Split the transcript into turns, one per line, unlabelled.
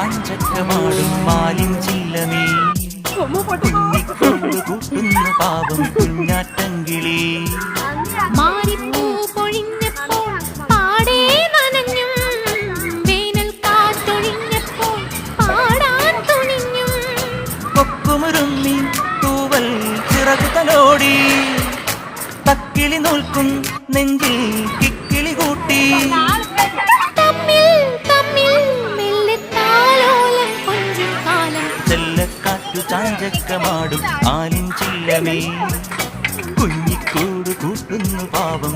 ചഞ്ചക്കമാടും മാലിൻ ചില്ലമേ കുഞ്ഞിക്കൊണ്ടു കൂട്ടുന്നു പാവം കുഞ്ഞാറ്റങ്കിളി
മാറിപ്പൂ പൊഴിഞ്ഞപ്പോൾ പാടേ നനഞ്ഞും വേനൽ കാറ്റൊഴിഞ്ഞപ്പോൾ പാടാൻ തുനിഞ്ഞും
കൊക്കുമുരുമ്മി തൂവൽ ചിറകുതലോടി തക്കിളി നോൽക്കും നെഞ്ചിൽ കിക്കിളി കൂട്ടി ചെല്ലക്കാറ്റു ചാഞ്ചക്കമാടും ആലിൻ ചില്ലമേ കുഞ്ഞിക്കൂട് കൂട്ടുന്നു പാവം